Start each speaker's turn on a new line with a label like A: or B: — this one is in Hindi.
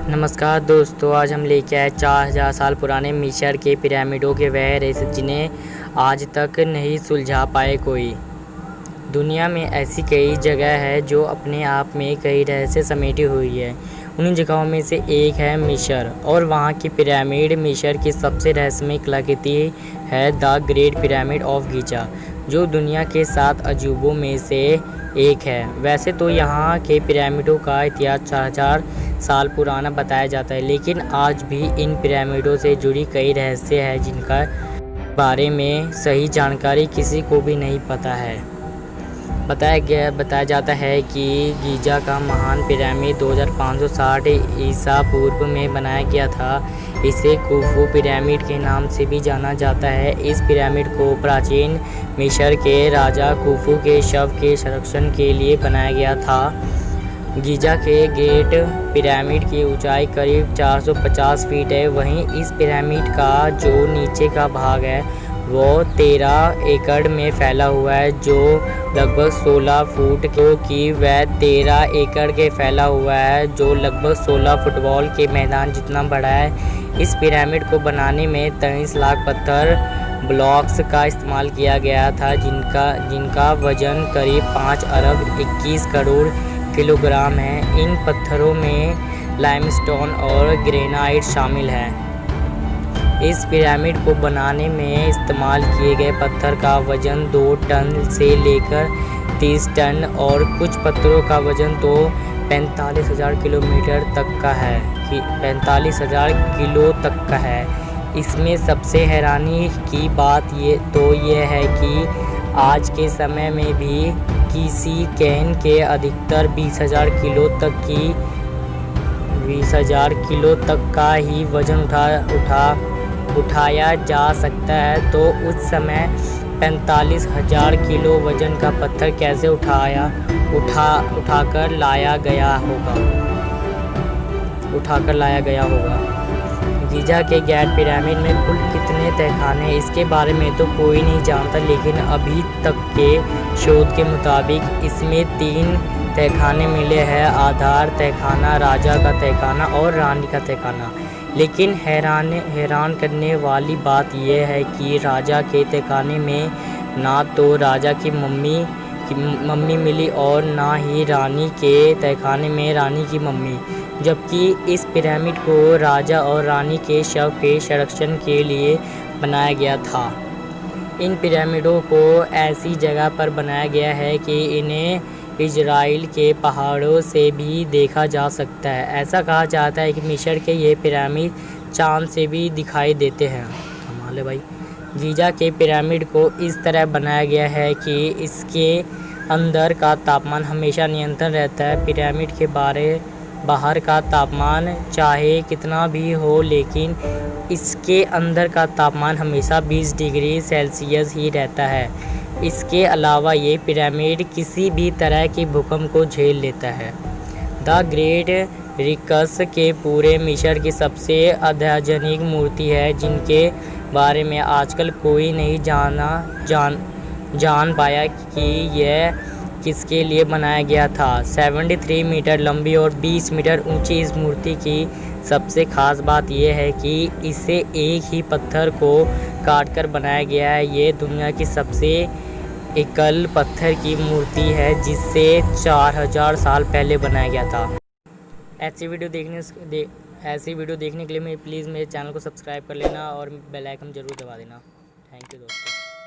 A: नमस्कार दोस्तों, आज हम लेके आए 4000 साल पुराने मिस्र के पिरामिडों के वह रहस्य जिन्हें आज तक नहीं सुलझा पाए कोई। दुनिया में ऐसी कई जगह है जो अपने आप में कई रहस्य समेटी हुई है। उन्हीं जगहों में से एक है मिस्र और वहाँ की पिरामिड। मिस्र की सबसे रहस्यमय कलाकृति है the great pyramid of Giza, जो दुनिया के 7 अजूबों में से एक है। वैसे तो यहाँ के पिरामिडों का इतिहास 4000 साल पुराना बताया जाता है, लेकिन आज भी इन पिरामिडों से जुड़ी कई रहस्य हैं जिनका बारे में सही जानकारी किसी को भी नहीं पता है। बताया जाता है कि गीज़ा का महान पिरामिड 2560 ईसा पूर्व में बनाया गया था। इसे खुफू पिरामिड के नाम से भी जाना जाता है। इस पिरामिड को प्राचीन मिस्र के राजा खुफू के शव के संरक्षण के लिए बनाया गया था। गीज़ा के ग्रेट पिरामिड की ऊंचाई करीब 450 फीट है। वहीं इस पिरामिड का जो नीचे का भाग है वो 13 एकड़ में फैला हुआ है, जो लगभग 16 फुट की वह 13 एकड़ के फैला हुआ है, जो लगभग 16 फुटबॉल के मैदान जितना बड़ा है। इस पिरामिड को बनाने में 23 लाख पत्थर ब्लॉक्स का इस्तेमाल किया गया था, जिनका वजन करीब 5 अरब 21 करोड़ किलोग्राम है। इन पत्थरों में लाइमस्टोन और ग्रेनाइट शामिल है। इस पिरामिड को बनाने में इस्तेमाल किए गए पत्थर का वजन 2 टन से लेकर 30 टन और कुछ पत्थरों का वजन तो 45,000 किलोमीटर तक का है 45,000 किलो तक का है। इसमें सबसे हैरानी की बात ये है कि आज के समय में भी किसी कैन के अधिकतर 20,000 किलो तक का ही वजन उठाया जा सकता है। तो उस समय 45,000 किलो वजन का पत्थर कैसे उठाकर लाया गया होगा। गीज़ा के ग्रेट पिरामिड में कुल कितने तहखाने हैं, इसके बारे में तो कोई नहीं जानता, लेकिन अभी तक के शोध के मुताबिक इसमें 3 तहखाने मिले हैं: आधार तहखाना, राजा का तहखाना और रानी का तहखाना। लेकिन हैरान करने वाली बात यह है कि राजा के तहखाने में ना तो राजा की मम्मी मिली और ना ही रानी के तहखाने में रानी की मम्मी, जबकि इस पिरामिड को राजा और रानी के शव के संरक्षण के लिए बनाया गया था। इन पिरामिडों को ऐसी जगह पर बनाया गया है कि इन्हें इजराइल के पहाड़ों से भी देखा जा सकता है। ऐसा कहा जाता है कि मिस्र के ये पिरामिड चांद से भी दिखाई देते हैं। कमाल है भाई। गीज़ा के पिरामिड को इस तरह बनाया गया है कि इसके अंदर का तापमान हमेशा नियंत्रण रहता है। पिरामिड के बाहर का तापमान चाहे कितना भी हो, लेकिन इसके अंदर का तापमान हमेशा 20 डिग्री सेल्सियस ही रहता है। इसके अलावा ये पिरामिड किसी भी तरह के भूकंप को झेल लेता है। द ग्रेट रिकस के पूरे मिस्र की सबसे आध्यात्मिक मूर्ति है, जिनके बारे में आजकल कोई नहीं जान पाया कि यह किसके लिए बनाया गया था। 73 मीटर लंबी और 20 मीटर ऊंची इस मूर्ति की सबसे खास बात यह है कि इसे एक ही पत्थर को काटकर बनाया गया है। ये दुनिया की सबसे एकल पत्थर की मूर्ति है, जिसे 4000 साल पहले बनाया गया था। ऐसी वीडियो देखने के लिए प्लीज़ मेरे चैनल को सब्सक्राइब कर लेना और बेल आइकन ज़रूर दबा देना। थैंक यू दोस्तों।